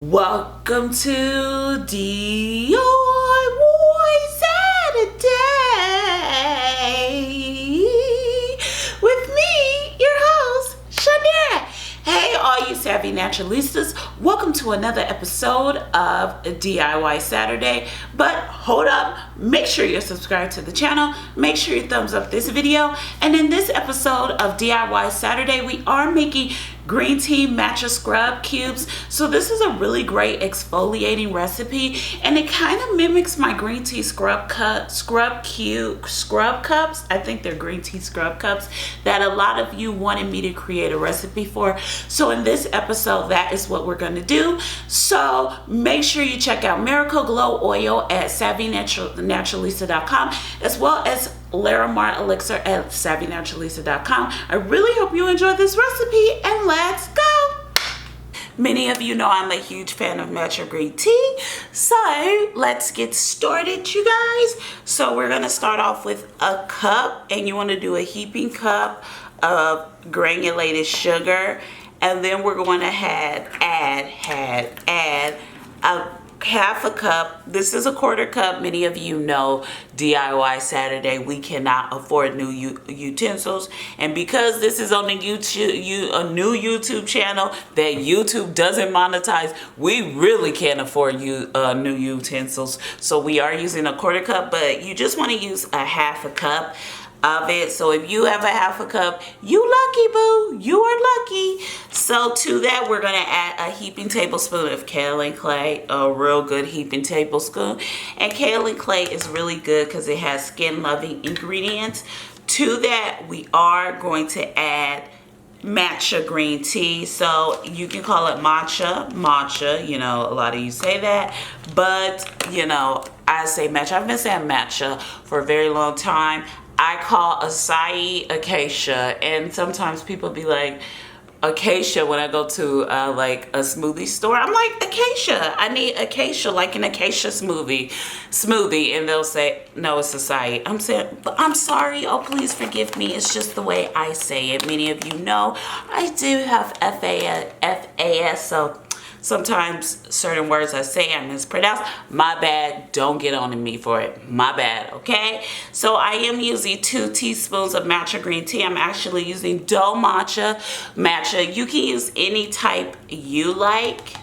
Welcome to DIY Saturday with me, your host, Shania. Hey, all you savvy naturalistas, welcome to another episode of DIY Saturday. But hold up, make sure you're subscribed to the channel, make sure you thumbs up this video. And in this episode of DIY Saturday, we are making green tea matcha scrub cubes. So this is a really great exfoliating recipe, and it kind of mimics my green tea scrub cups. I think they're green tea scrub cups that a lot of you wanted me to create a recipe for. So in this episode, that is what we're going to do. So make sure you check out Miracle Glow Oil at savvynaturalista.com, as well as Larimar Elixir at savvynaturalista.com. I really hope you enjoy this recipe, and let's go. Many of you know I'm a huge fan of matcha green tea, so let's get started, you guys. So we're gonna start off with a cup, and you want to do a heaping cup of granulated sugar, and then we're going to add a half a cup. This is a quarter cup. Many of you know DIY Saturday, we cannot afford new utensils, and because this is on the a new YouTube channel that YouTube doesn't monetize, we really can't afford new utensils. So we are using a quarter cup, but you just want to use a half a cup of it. So if you have a half a cup, you lucky, boo, you are lucky. So to that, we're going to add a heaping tablespoon of kaolin clay, a real good heaping tablespoon. And kaolin clay is really good because it has skin loving ingredients. To that, we are going to add matcha green tea. So you can call it matcha, you know, a lot of you say that, but you know, I say matcha. I've been saying matcha for a very long time. I call acai acacia, and sometimes people be like, acacia, when I go to like a smoothie store, I'm like, acacia, I need acacia, like an acacia smoothie, and they'll say, no, it's acai. I'm saying, but I'm sorry, oh please forgive me, it's just the way I say it. Many of you know I do have FAS, so sometimes certain words I say I mispronounce. My bad. Don't get on to me for it. My bad. Okay. So I am using 2 teaspoons of matcha green tea. I'm actually using dough matcha. You can use any type you like.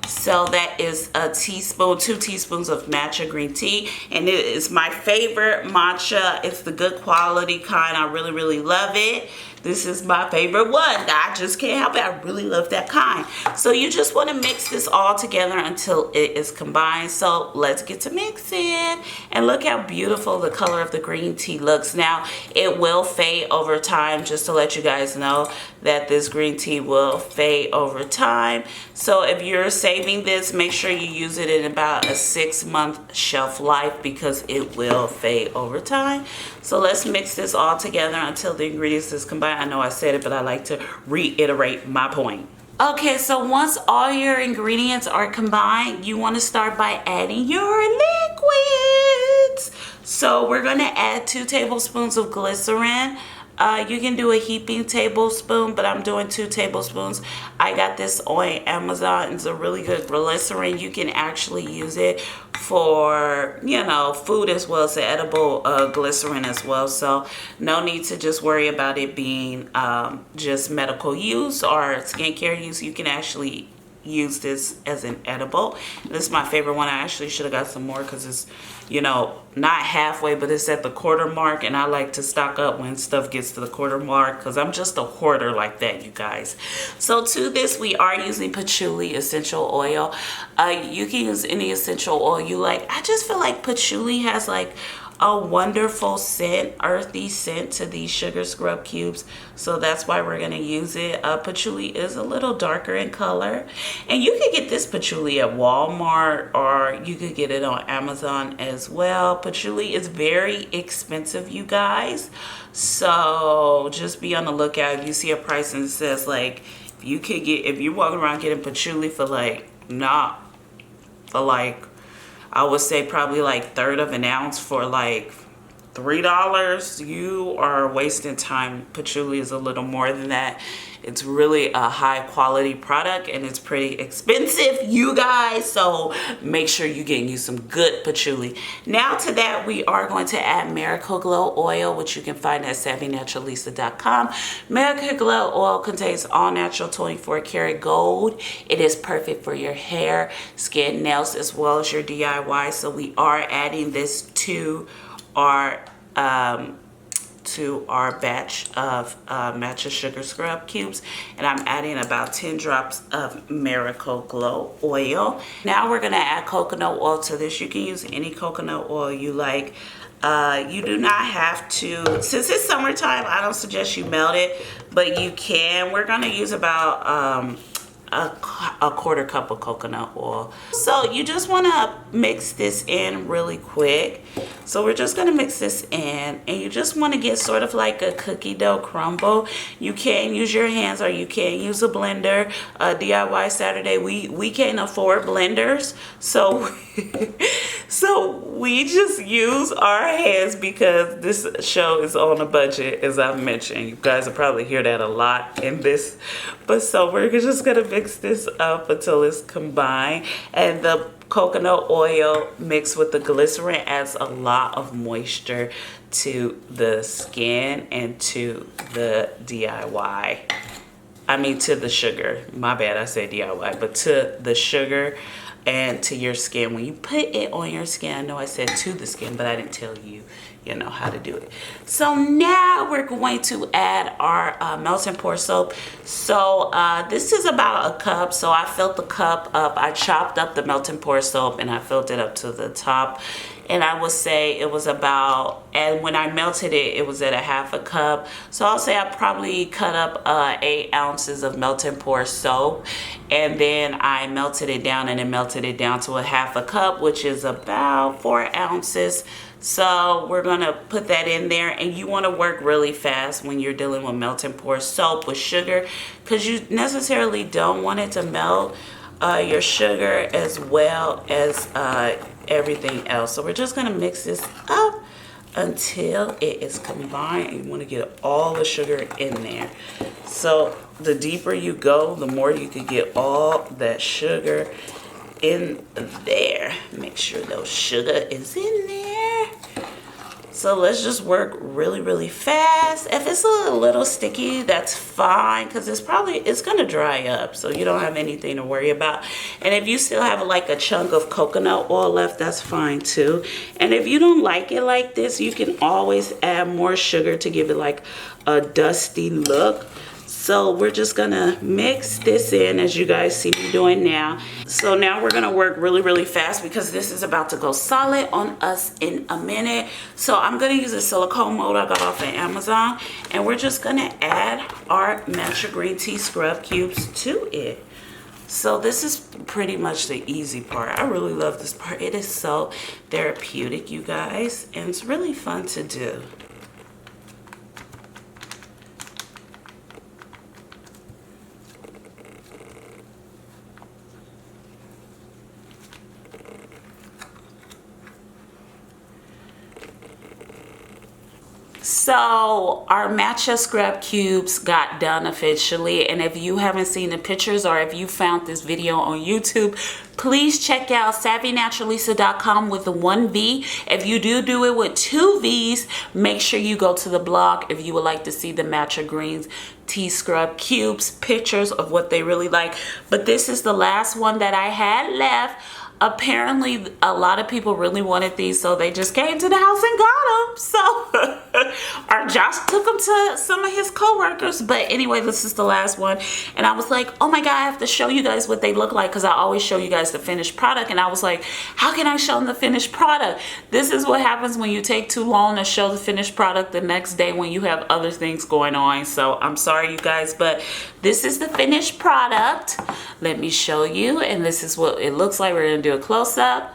So that is 2 teaspoons of matcha green tea, and it is my favorite matcha. It's the good quality kind. I really, really love it. This is my favorite one. I just can't help it. I really love that kind. So you just want to mix this all together until it is combined. So let's get to mixing. And look how beautiful the color of the green tea looks. Now, it will fade over time, just to let you guys know that this green tea will fade over time. So if you're saving this, make sure you use it in about a 6-month shelf life, because it will fade over time. So let's mix this all together until the ingredients is combined. I know I said it, but I like to reiterate my point. Okay, so once all your ingredients are combined, you want to start by adding your liquids. So we're going to add 2 tablespoons of glycerin. You can do a heaping tablespoon, but I'm doing 2 tablespoons. I got this on Amazon. It's a really good glycerin. You can actually use it for, you know, food as well as the edible glycerin as well. So no need to just worry about it being just medical use or skincare use. You can actually use this as an edible. This is my favorite one. I actually should have got some more because it's, you know, not halfway, but it's at the quarter mark, and I like to stock up when stuff gets to the quarter mark because I'm just a hoarder like that, you guys. So to this, we are using patchouli essential oil. You can use any essential oil you like. I just feel like patchouli has like a wonderful scent, earthy scent to these sugar scrub cubes, so that's why we're gonna use it. Patchouli is a little darker in color, and you can get this patchouli at Walmart, or you could get it on Amazon as well. Patchouli is very expensive, you guys, so just be on the lookout. If you see a price and it says like, if you're walking around getting patchouli for like, I would say probably like 1/3 of an ounce for like $3, you are wasting time. Patchouli is a little more than that. It's really a high quality product and it's pretty expensive, you guys. So make sure you're getting you some good patchouli. Now to that, we are going to add Miracle Glow oil, which you can find at savvynaturalista.com. Miracle Glow oil contains all natural 24 karat gold. It is perfect for your hair, skin, nails, as well as your DIY. So we are adding this to our batch of Matcha sugar scrub cubes, and I'm adding about 10 drops of Miracle Glow oil. Now we're gonna add coconut oil to this. You can use any coconut oil you like. You do not have to, since it's summertime, I don't suggest you melt it, but you can. We're gonna use about a quarter cup of coconut oil. So you just want to mix this in really quick. So we're just going to mix this in, and you just want to get sort of like a cookie dough crumble. You can use your hands or you can use a blender. DIY Saturday, we can't afford blenders, so so we just use our hands because this show is on a budget, as I've mentioned. You guys will probably hear that a lot in this, but so we're just gonna mix this up until it's combined, and the coconut oil mixed with the glycerin adds a lot of moisture to the skin and to the DIY. I mean to the sugar. My bad, I say DIY, but to the sugar and to your skin. When you put it on your skin, I know I said to the skin, but I didn't tell you, you know, how to do it. So now we're going to add our melt and pour soap. So this is about a cup. So I filled the cup up. I chopped up the melt and pour soap and I filled it up to the top. And I would say it was about, and when I melted it, it was at a half a cup. So I'll say I probably cut up 8 ounces of melt and pour soap. And then I melted it down, and it melted it down to a half a cup, which is about 4 ounces. So we're gonna put that in there, and you wanna work really fast when you're dealing with melt and pour soap with sugar, because you necessarily don't want it to melt your sugar as well as everything else. So we're just gonna mix this up until it is combined, and you want to get all the sugar in there. So the deeper you go, the more you can get all that sugar in there. Make sure those sugar is in there. So let's just work really fast. If it's a little sticky, that's fine, because it's gonna dry up, so you don't have anything to worry about. And if you still have like a chunk of coconut oil left, that's fine too. And if you don't like it like this, you can always add more sugar to give it like a dusty look. So we're just gonna mix this in, as you guys see me doing now. So now we're gonna work really fast, because this is about to go solid on us in a minute. So I'm gonna use a silicone mold I got off of Amazon, and we're just gonna add our Matcha green tea scrub cubes to it. So this is pretty much the easy part. I really love this part. It is so therapeutic, you guys, and it's really fun to do. So our Matcha scrub cubes got done officially, and if you haven't seen the pictures, or if you found this video on YouTube, please check out savvynaturalista.com with the 1 V. If you do it with 2 V's, make sure you go to the blog if you would like to see the Matcha greens tea scrub cubes, pictures of what they really like. But this is the last one that I had left. Apparently a lot of people really wanted these, so they just came to the house and got them. So or Josh took them to some of his co-workers. But anyway, this is the last one, and I was like, oh my god, I have to show you guys what they look like, because I always show you guys the finished product. And I was like, how can I show them the finished product? This is what happens when you take too long to show the finished product the next day when you have other things going on. So I'm sorry, you guys, but this is the finished product. Let me show you, and this is what it looks like. We're gonna do a close-up.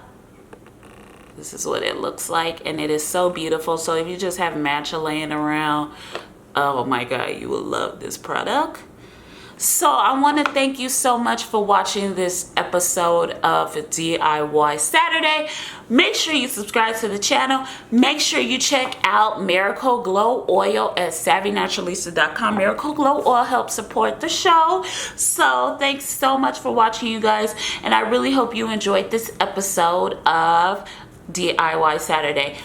This is what it looks like, and it is so beautiful. So if you just have Matcha laying around, oh my god, you will love this product. So I want to thank you so much for watching this episode of DIY Saturday. Make sure you subscribe to the channel. Make sure you check out Miracle Glow Oil at savvynaturalista.com. Miracle Glow Oil helps support the show. So thanks so much for watching, you guys. And I really hope you enjoyed this episode of DIY Saturday.